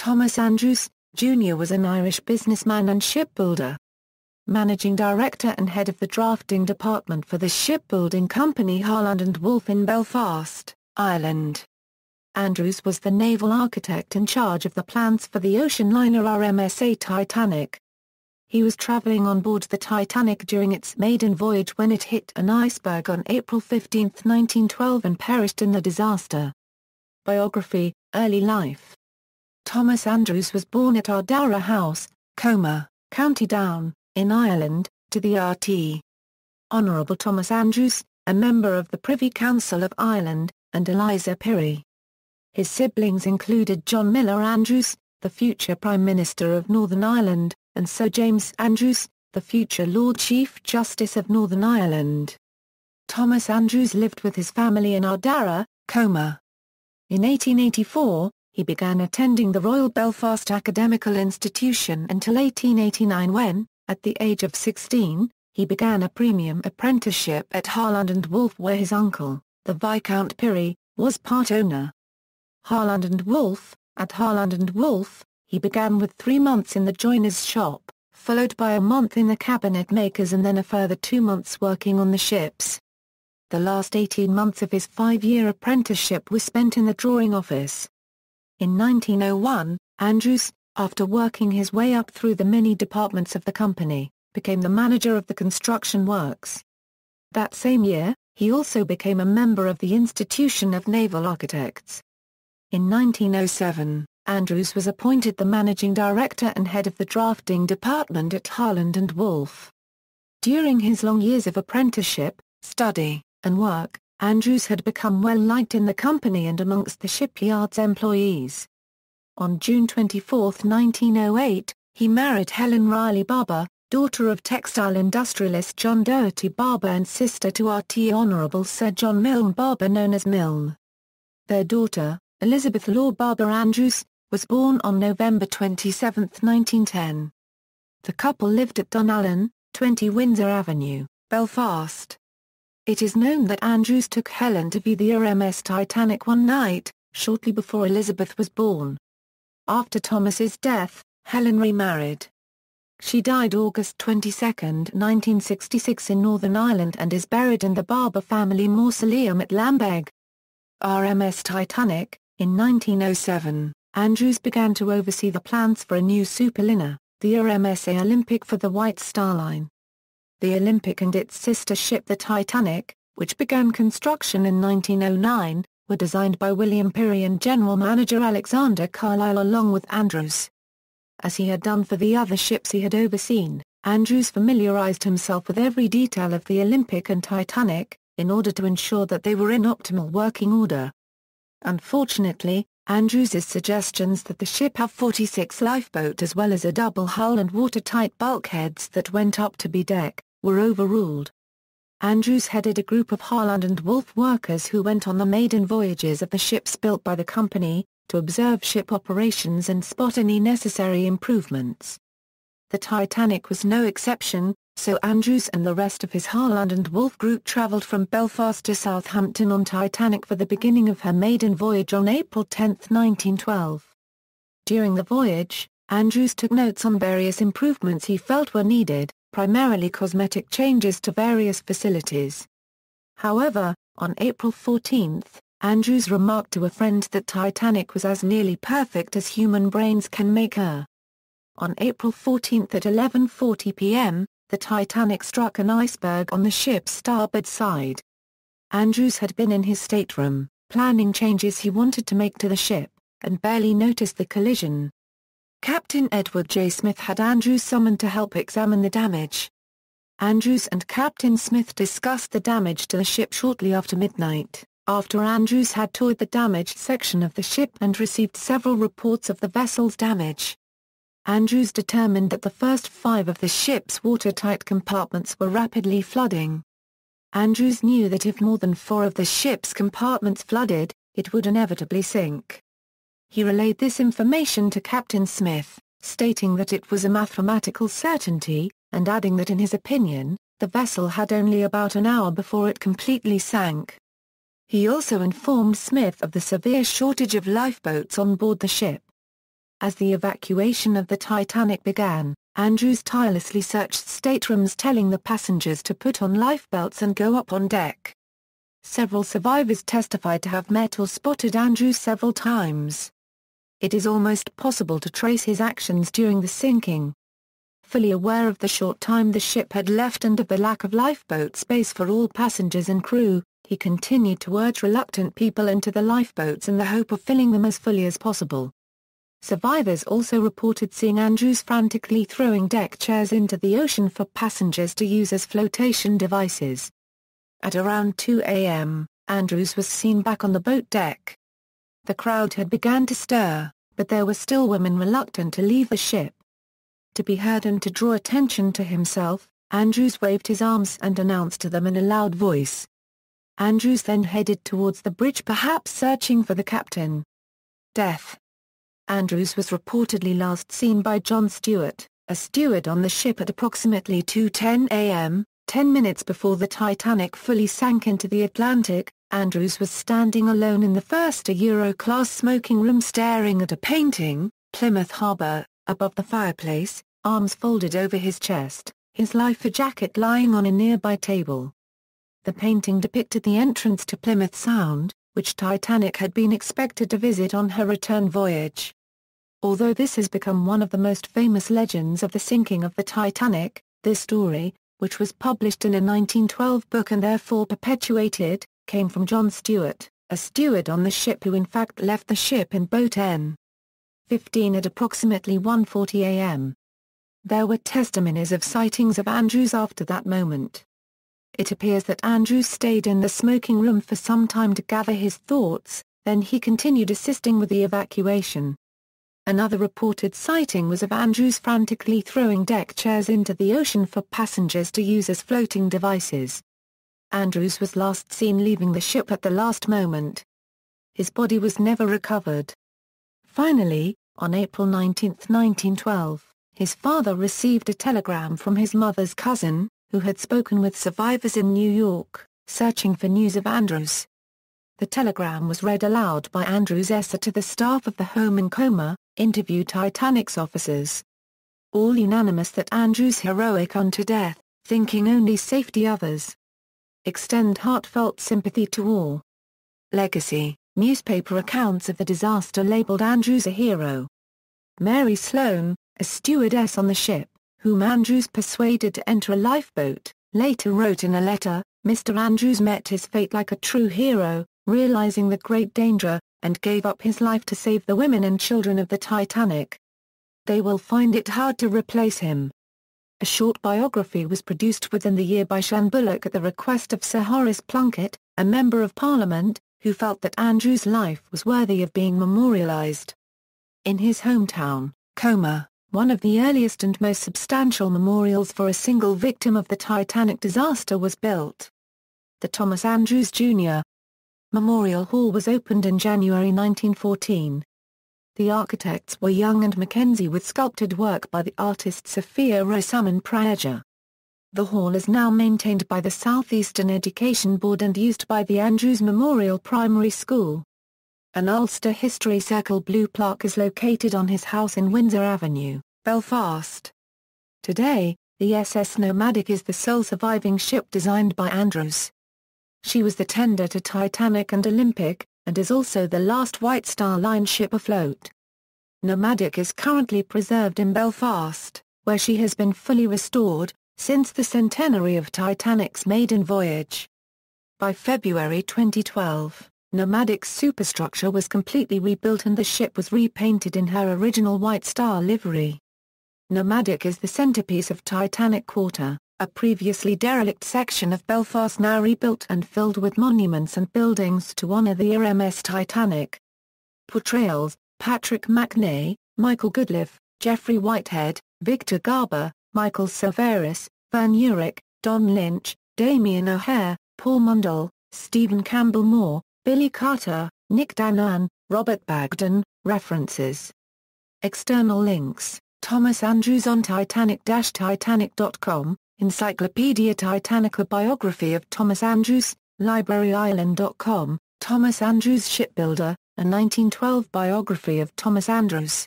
Thomas Andrews, Jr. was an Irish businessman and shipbuilder. Managing director and head of the drafting department for the shipbuilding company Harland and Wolff in Belfast, Ireland. Andrews was the naval architect in charge of the plans for the ocean liner RMS Titanic. He was traveling on board the Titanic during its maiden voyage when it hit an iceberg on April 15, 1912 and perished in the disaster. Biography, early life. Thomas Andrews was born at Ardara House, Coma, County Down, in Ireland, to the RT. Honourable Thomas Andrews, a member of the Privy Council of Ireland, and Eliza Pirrie. His siblings included John Miller Andrews, the future Prime Minister of Northern Ireland, and Sir James Andrews, the future Lord Chief Justice of Northern Ireland. Thomas Andrews lived with his family in Ardara, Coma. In 1884, he began attending the Royal Belfast Academical Institution until 1889 when, at the age of 16, he began a premium apprenticeship at Harland and Wolff where his uncle, the Viscount Pirrie, was part owner. Harland and Wolff. At Harland and Wolff, he began with 3 months in the joiner's shop, followed by a month in the cabinet makers and then a further 2 months working on the ships. The last 18 months of his 5-year apprenticeship were spent in the drawing office. In 1901, Andrews, after working his way up through the many departments of the company, became the manager of the construction works. That same year, he also became a member of the Institution of Naval Architects. In 1907, Andrews was appointed the managing director and head of the drafting department at Harland and Wolff. During his long years of apprenticeship, study, and work, Andrews had become well liked in the company and amongst the shipyard's employees. On June 24, 1908, he married Helen Riley Barber, daughter of textile industrialist John Doherty Barber and sister to RT Honourable Sir John Milne Barber known as Milne. Their daughter, Elizabeth Law Barber Andrews, was born on November 27, 1910. The couple lived at Dunallen, 20 Windsor Avenue, Belfast. It is known that Andrews took Helen to view the RMS Titanic one night, shortly before Elizabeth was born. After Thomas's death, Helen remarried. She died August 22, 1966 in Northern Ireland and is buried in the Barber family mausoleum at Lambeg. RMS Titanic. In 1907, Andrews began to oversee the plans for a new superliner, the RMS Olympic for the White Star Line. The Olympic and its sister ship the Titanic, which began construction in 1909, were designed by William Pirrie and general manager Alexander Carlisle along with Andrews. As he had done for the other ships he had overseen, Andrews familiarized himself with every detail of the Olympic and Titanic, in order to ensure that they were in optimal working order. Unfortunately, Andrews's suggestions that the ship have 46 lifeboat as well as a double hull and watertight bulkheads that went up to B-deck, were overruled. Andrews headed a group of Harland and Wolff workers who went on the maiden voyages of the ships built by the company, to observe ship operations and spot any necessary improvements. The Titanic was no exception, so Andrews and the rest of his Harland and Wolff group travelled from Belfast to Southampton on Titanic for the beginning of her maiden voyage on April 10, 1912. During the voyage, Andrews took notes on various improvements he felt were needed, primarily cosmetic changes to various facilities. However, on April 14, Andrews remarked to a friend that Titanic was as nearly perfect as human brains can make her. On April 14 at 11:40 p.m., the Titanic struck an iceberg on the ship's starboard side. Andrews had been in his stateroom, planning changes he wanted to make to the ship, and barely noticed the collision. Captain Edward J. Smith had Andrews summoned to help examine the damage. Andrews and Captain Smith discussed the damage to the ship shortly after midnight, after Andrews had toured the damaged section of the ship and received several reports of the vessel's damage. Andrews determined that the first 5 of the ship's watertight compartments were rapidly flooding. Andrews knew that if more than 4 of the ship's compartments flooded, it would inevitably sink. He relayed this information to Captain Smith, stating that it was a mathematical certainty, and adding that in his opinion, the vessel had only about an hour before it completely sank. He also informed Smith of the severe shortage of lifeboats on board the ship. As the evacuation of the Titanic began, Andrews tirelessly searched staterooms, telling the passengers to put on lifebelts and go up on deck. Several survivors testified to have met or spotted Andrews several times. It is almost possible to trace his actions during the sinking. Fully aware of the short time the ship had left and of the lack of lifeboat space for all passengers and crew, he continued to urge reluctant people into the lifeboats in the hope of filling them as fully as possible. Survivors also reported seeing Andrews frantically throwing deck chairs into the ocean for passengers to use as flotation devices. At around 2 a.m., Andrews was seen back on the boat deck. The crowd had begun to stir, but there were still women reluctant to leave the ship. To be heard and to draw attention to himself, Andrews waved his arms and announced to them in a loud voice. Andrews then headed towards the bridge, perhaps searching for the captain. Death. Andrews was reportedly last seen by John Stewart, a steward on the ship at approximately 2:10 a.m., 10 minutes before the Titanic fully sank into the Atlantic. Andrews was standing alone in the first Euro-class smoking room staring at a painting, Plymouth Harbour, above the fireplace, arms folded over his chest, his life jacket lying on a nearby table. The painting depicted the entrance to Plymouth Sound, which Titanic had been expected to visit on her return voyage. Although this has become one of the most famous legends of the sinking of the Titanic, this story, which was published in a 1912 book and therefore perpetuated, came from John Stewart, a steward on the ship who in fact left the ship in boat N-15 at approximately 1:40 a.m. There were testimonies of sightings of Andrews after that moment. It appears that Andrews stayed in the smoking room for some time to gather his thoughts, then he continued assisting with the evacuation. Another reported sighting was of Andrews frantically throwing deck chairs into the ocean for passengers to use as floating devices. Andrews was last seen leaving the ship at the last moment. His body was never recovered. Finally, on April 19, 1912, his father received a telegram from his mother's cousin, who had spoken with survivors in New York, searching for news of Andrews. The telegram was read aloud by Andrews' essay to the staff of the home in Coma, interviewed Titanic's officers. All unanimous that Andrews heroic unto death, thinking only safety others. Extend heartfelt sympathy to all. Legacy, newspaper accounts of the disaster labeled Andrews a hero. Mary Sloan, a stewardess on the ship, whom Andrews persuaded to enter a lifeboat, later wrote in a letter, Mr. Andrews met his fate like a true hero, realizing the great danger, and gave up his life to save the women and children of the Titanic. They will find it hard to replace him. A short biography was produced within the year by Shan Bullock at the request of Sir Horace Plunkett, a Member of Parliament, who felt that Andrews' life was worthy of being memorialized. In his hometown, Coma, one of the earliest and most substantial memorials for a single victim of the Titanic disaster was built. The Thomas Andrews Jr. Memorial Hall was opened in January 1914. The architects were Young and Mackenzie with sculpted work by the artist Sophia Rosamund Praeger. The hall is now maintained by the Southeastern Education Board and used by the Andrews Memorial Primary School. An Ulster History Circle blue plaque is located on his house in Windsor Avenue, Belfast. Today, the SS Nomadic is the sole surviving ship designed by Andrews. She was the tender to Titanic and Olympic, and is also the last White Star Line ship afloat. Nomadic is currently preserved in Belfast, where she has been fully restored, since the centenary of Titanic's maiden voyage. By February 2012, Nomadic's superstructure was completely rebuilt and the ship was repainted in her original White Star livery. Nomadic is the centerpiece of Titanic Quarter, a previously derelict section of Belfast now rebuilt and filled with monuments and buildings to honor the RMS Titanic. Portrayals: Patrick McNay, Michael Goodliff, Jeffrey Whitehead, Victor Garber, Michael Silveris, Vern Urich, Don Lynch, Damien O'Hare, Paul Mundell, Stephen Campbell Moore, Billy Carter, Nick Danan, Robert Bagdon. References. External links: Thomas Andrews on Titanic-Titanic.com, Encyclopedia Titanica Biography of Thomas Andrews, LibraryIreland.com, Thomas Andrews Shipbuilder, a 1912 biography of Thomas Andrews.